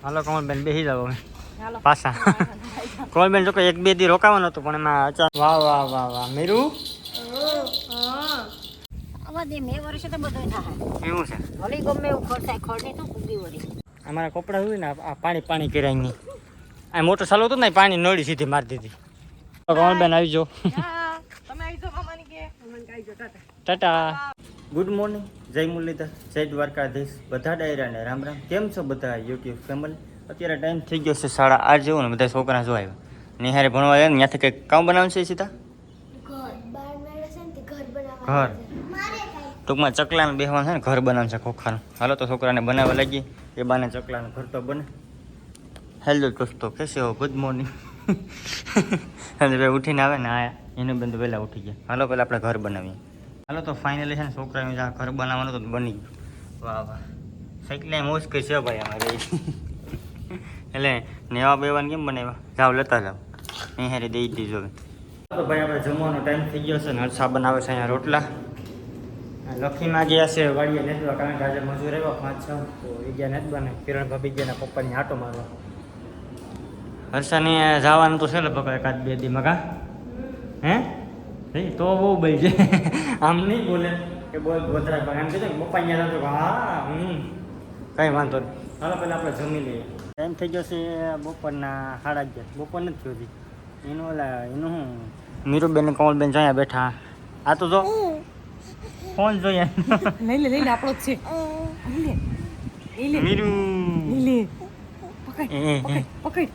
હાલો કોમલબેન બેસી જાવ હવે હાલો પાછા. કોમલબેન જો કે 1-2 દી રોકાવાનું હતું પણ એમાં અચાનક વાહ વાહ વાહ વાહ મીરુ આવા દે મે વર્ષે તો બધું થાય એવું છે. ભલે ગમે એવું ખર્ચ થાય ખર્ચની તો કુદી વળી અમારા કપડા હોય ને આ પાણી કરાય નહીં. આ મોટર ચાલુ હતું ને પાણી નળી સીધી મારી દીધી. કોમલબેન આવી જાઓ. તમે આવી જાઓ મામાની કે મમ્મી કાઈ જો ટાટા ટાટા. ગુડ મોર્નિંગ, જય મુરલીધર, જય દ્વારકાધીશ, બધા ડાયરાને રામ રામ. કેમ છો બધા યુટ્યુબ ફેમિલી? અત્યારે ટાઈમ થઈ ગયો છે 8:30 જેવો ને બધા છોકરા જો આવ્યા. નિહારે ભણવા જાય ને ત્યાંથી કંઈક કામ બનાવવાનું છે સીધા ઘર ટૂંકમાં ચકલાને બેસવાનું છે ને ઘર બનાવવાનું છે ખોખાનું. હાલો તો છોકરાને બનાવવા લાગીએ એ બાને ચકલાનું ઘર તો બને. હેલો દોસ્તો કેસે હો, ગુડ મોર્નિંગ. અને ભાઈ ઉઠીને આવે ને આયા એનું બંધ વહેલા ઉઠી ગયા. હાલો પહેલાં આપણે ઘર બનાવીએ. હાલો તો ફાઇનલી છે ને છોકરાનું જ્યાં ઘર બનાવવાનું તો બની ગયું. વાહ વાહ, સાઈકલ મોજ કરી છે ભાઈ અમારે. એટલે નેવા બેવાનું કેમ બનાવ્યા? જાઓ લેતા જાઓ, અહીં હારી દઈ દીધો. તો ભાઈ આપણે જમવાનો ટાઈમ થઈ ગયો છે ને હરસા બનાવે છે અહીંયા રોટલા. લખીમાં ગયા છે વાડીએ નેતવા કારણ કે આજે મજૂર આવ્યા 5-6 તો એ ગયા નેત બને. કિરણ ભાભી ગયા પપ્પાની આટો મારવા. હર્ષાને જવાનું તો છે લગભગ 1-2 દીમાં કા હે નહીં તો બહુ ભાઈ છે. આમ નહીં બોલે કે બોલ ગોધરા પણ એમ કીધું પપ્પા અહીંયા જતો હા કંઈ વાંધો નહીં. હાલો પહેલાં આપણે જમી લઈએ. ટાઈમ થઈ ગયો છે બપોરના 11:30. બપોર નથી થયો હતી એનું એનું શું મીરુબેન ને કોમલબેન અહીંયા બેઠા. આ તો જો ફોન જોઈએ લઈ લે આપણો જ છે મીરુ લે પકડ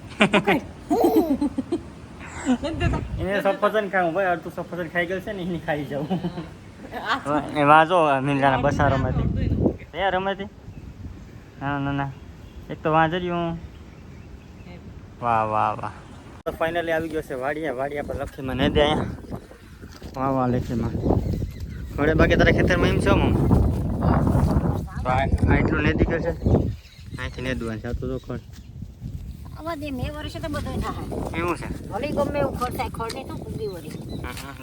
એને સફરજન ખાવું ભાઈ અડધું સફરજન ખાઈ ગયું છે ને એની ખાઈ જાઉં. એ વાંચો મીંડાના બસા રમાતી ત્યાં રમાતી ના ના એક તો વાંચર્યું. વાહ વાહ વાહ. ફાઇનલી આવી ગયો છે વાડિયા પર લખીમાં ને દે અહીંયા. વાહ વાહ લખીમાં ઘરે બાકી તારા ખેતરમાં એમ છે મમ તો આટલું નેદી કરશે અહીંથી નેદવાનું છે. આ તો જો ખડ આવા દે મે વર્ષે તો બધું થાય એવું છે. ભલે ગમે એવું ખર્ચ થાય ખર્ચની તો કુદી વળી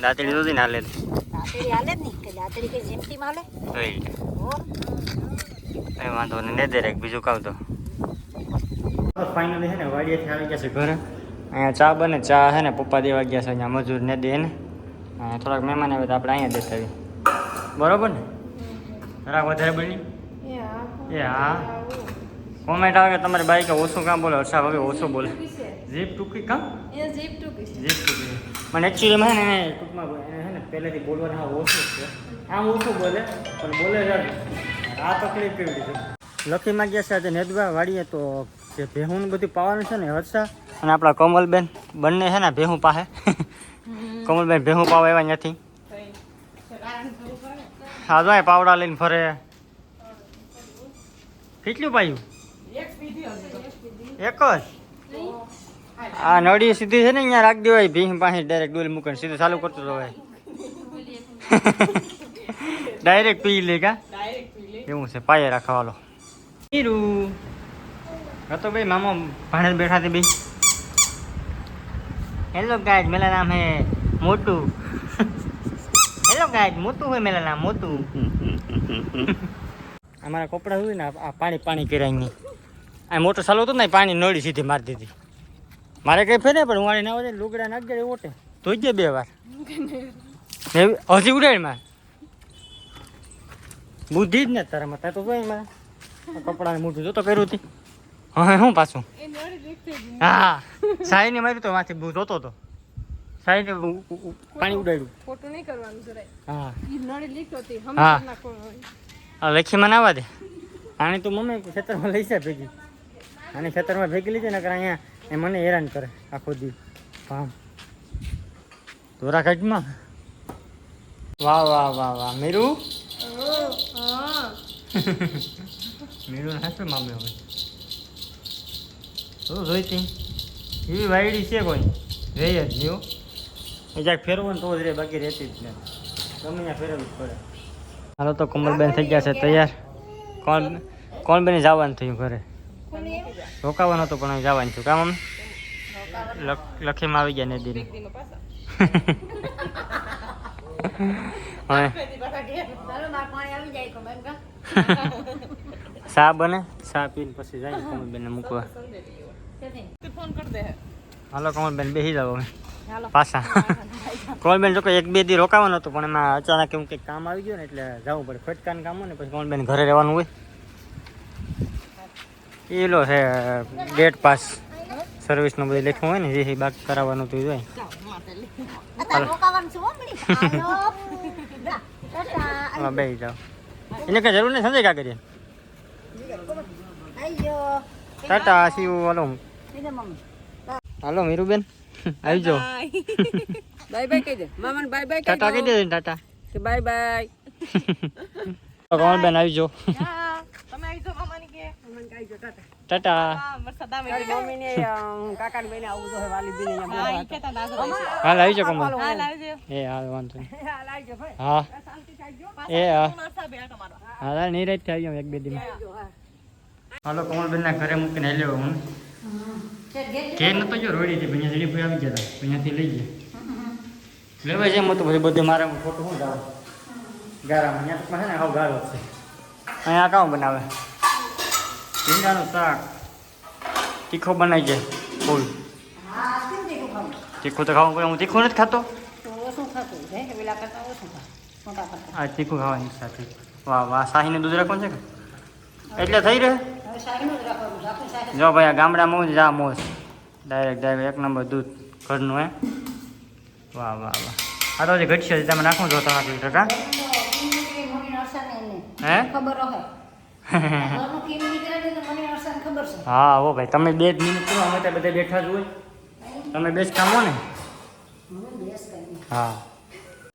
દાંતડી તો ના લે દાંતડી હાલે જ નહીં કે દાંતડી કે જેમતી માલે એ વાંધો નહીં ને દે રે બીજું કાવ તો. ફાઇનલી છે ને વાડીએથી આવી ગયા છે ઘરે. અહીંયા ચા બને. ચા છે ને પપ્પા દેવા ગયા છે અહીંયા મજૂર ને દે ને થોડાક મહેમાન આવે તો આપણે અહીંયા દેતા આવીએ બરોબર ને? જરાક વધારે બની એ હા. કોમેન્ટ આવે કે તમારી બાઈક ઓછું કામ બોલે હર્ષા ભાભી ઓછું બોલે. જીપ ટૂંકી કામ જીપ ટૂંકી મને એકચ્યુઅલીમાં છે ને એને ટૂંકમાં એને છે ને પહેલેથી બોલવાનું હા ઓછું છે. આમ ઓછું બોલે પણ બોલે જ આ તકલીફ કેવી રીતે. લખીમાં ગયા છે આજે નેદવા વાડીએ તો જે ભેહું બધું પાવાનું છે ને હર્ષા અને આપણા કોમલબેન બંને છે ને ભેહું પાસે. કોમલબેન ભેહું પાવા એવા નથી. હા જો પાવડા લઈને ફરે. કેટલું પાયું? એક જ. આ નળી સીધી છે ને અહીંયા રાખી દેવાય ભીહ પાસે ડાયરેક્ટ ડોલ મૂકીને સીધું ચાલુ કરતો હોય. ડાયરેક્ટ પી લે કા એવું છે પાયે રાખવાનો. હીરુ હતો ભાઈ મામા ભાણે બેઠા थे भाई. हेलो गाइस मेरा नाम है मोटू. हेलो गाइस मोटू है मेरा नाम मोटू. અમારા કપડા હોય ને આ પાણી કરાય નહીં. આ મોટર ચાલુ હતું ને પાણી નળી સીધી મારી દીધી. મારે કંઈ ફેરે પણ હું વાળી ના વધે લુગડા નાખી દે ઓટે ધોઈ દે 2 વાર હજી ઉડાડમાં બુદ્ધિ જ ને તારામાં ત્યાં તો જોઈ મારે કપડાને મોટું જોતો કર્યું હતી. હા શું પાછું હા સાહીને માર્યું તો માંથી જોતો હતો સાહીને પાણી ઉડાડ્યું. ફોટો નહીં કરવાનું જરાય. હા ઈ નળી લીક હતી હમ હા. નાખો લખીમાં ના આવવા દે. આને તો મમ્મી ખેતરમાં લઈ છે ભેગી. આને ખેતરમાં ભેગી લીધી ને અહીંયા એ મને હેરાન કરે આખો દી. હા ધોરા કાઢમાં. વાહ વાહ વાહ વાહ મીરુ મીરુ હાથે મામે હોય તો જોઈતી એવી વાયડી છે કોઈ રહી જ નહીં. એ જ્યાં ફેરવું ને તો જ રે બાકી રહેતી જ ને ગમે ત્યાં ફેરવવું જ પડે. હાલો તો કોમલબેન થઈ ગયા છે તૈયાર. કોમલબેન જવાનું થયું ઘરે. રોકાવાનું હતું પણ જવાનું થયું કામ અમે લખીમાં આવી ગયા નદીને. હવે ચા બને, ચા પીને પછી જાય કોમલબેનને મૂકવા. હાલો કોમલબેન બેસી જાવ હવે પાછા. કોમલબેન જો કે 1-2 દી રોકાવાનું હતું પણ એમાં અચાનક એવું કંઈક કામ આવી ગયું ને એટલે જવું પડે. ફટકાનું કામ હોય ને પછી કોમલબેન ઘરે રહેવાનું હોય. એલો છે ગેટ પાસ સર્વિસનું બધું લખ્યું હોય ને જે બાકી કરાવવાનું તો જોઈએ. હા બેસી જાઓ. એને કઈ જરૂર નહીં સંજય કા કરીએ. ટાટા સીવું હાલો. હાલો મીરુબેન આવી જાઓ. બાય બાય કહી દે મામાને બાય બાય ટાટા કહી દે ટાટા. Bye bye. કોમલબેન આવી જાઓ. તમે આવી જાઓ મામાની કે મામાને કહી દો ટાટા. ટાટા. વરસાદ આવે એટલે મમ્મીને કાકાને બેને આવું તો વાલી બેને અહીંયા હા ઈ કેતા દાદો હાલ આવી જાઓ કોમલ. હાલ આવજો એ હાલ વાંધો નહીં. હાલ આવી જાઓ ભાઈ. હા શાંતિ થઈ ગયો. એ હા મારસા બે આટો મારવા હાલ નહીં રાત આવી જાઉં 1-2 દીમાં. હાલો કોમલબેનના ઘરે મૂકીને હેલ્યો હું. કે નતો જો રોડી હતી અહીંયા જડી ભાઈ આવી ગયા હતા અહીંયાથી લઈ ગયા. લેવા જેમ હતું પછી બધે મારે ખોટું શું જાવ ગારામાં અહીંયા તો છે ને હાવ ગાળો છે. અહીંયા કામ બનાવે ભીંડાનું શાક તીખો બનાવી જાય ફૂલ. તીખું તો ખાવું પડે. હું તીખું નથી ખાતો. આ તીખું ખાવાની ઈચ્છા થઈ. વાહ વાહ શાહીને દૂધ રાખવાનું છે કે એટલે થઈ રહે. જો ભાઈ આ ગામડામાં મોજ જા મોજ ડાયરેક્ટ 1 નંબર દૂધ ઘરનું હે. વાહ વાહ વાહ. આ તો જે ઘટશે તમે નાખો છો 3 લીટર કા હે. હા હો ભાઈ તમે 2 મિનિટ કરો અમે ત્યાં બધા બેઠા જ હોય. તમે બેસ કામો ને. હા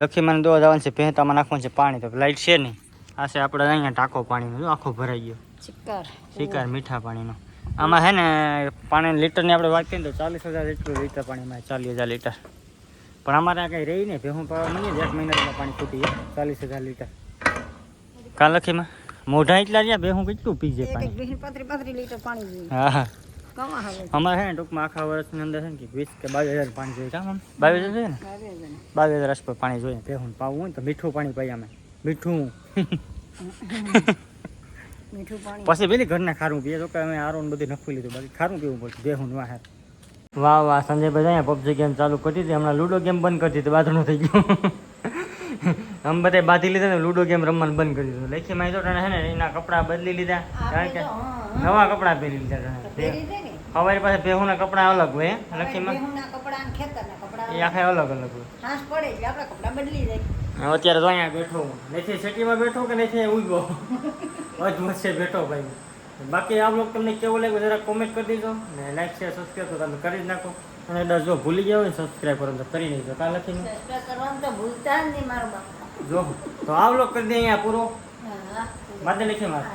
લખી મને દોવા જવાનું છે પહેતામાં નાખવાનું છે પાણી તો લાઈટ છે નહીં. આ છે આપણે અહીંયા ટાંકો પાણીનો જો આખો ભરાઈ ગયો. શિકાર મીઠા પાણીનો. આમાં છે ને પાણી લીટરની આપણે વાત કરીએ તો 40,000 જેટલું લીટર પાણીમાં 40,000 લીટર. પણ અમારે આ કંઈ રહી નહીં ભેહું પાવા મળીએ 1 મહિનામાં પાણી ખૂટી જાય 40,000 લીટર. કાં લખીમાં મોઢા એટલા રહ્યા ભેહું કેટલું પી જાય પાણી. 35 લીટર પાણી જોઈએ. હા હા કમા હવે અમારે છે ને ટૂંકમાં આખા વર્ષની અંદર છે ને કે 20 કે 22,000 પાણી જોઈએ. કામ 22,000 જોઈએ ને 22,000 આસપાસ પાણી જોઈએ. ભેહું પાવું હોય ને તો મીઠું પાણી પાઈએ અમે. મીઠું મીઠું પાણી પછી પેલી ઘરના ખારું પીએ તો કે અમે આરો ને બધું નખવી લીધું બાકી ખારું પીવું પડતું ભેહું વાહ. વાહ વાહ સંજયભાઈ અહીંયા પબજી ગેમ ચાલુ કરી દીધી. હમણાં લૂડો ગેમ બંધ કરી દીધી બાથરૂમ થઈ ગયું. અમે બધા બાંધી લીધા ને લૂડો ગેમ રમવાનું બંધ કરી દીધું. લેખીમાં જો છે ને એના કપડાં બદલી લીધા કારણ કે નવા કપડાં પહેરી લીધા. સવારે પાસે ભેહુના કપડાં અલગ હોય લખીમાં એ આખા અલગ અલગ હોય. અત્યારે તો અહીંયા બેઠો હું નથી સિટીમાં બેઠો કે નથી ઉભો વચ્ચે બેઠો ભાઈ. બાકી આ બ્લોગ તમને કેવો લાગ્યો જરા કોમેન્ટ કરી દેજો ને લાઈક શેર સબસ્ક્રાઈબ તો તમે કરી જ નાખો. અને દસ જો ભૂલી ગયા હોય ને સબસ્ક્રાઈબ કરો તો કરી નહીં તો કાલ લખીને જો તો આ બ્લોગ કરી દે અહીંયા પૂરો. માથે લખી મારે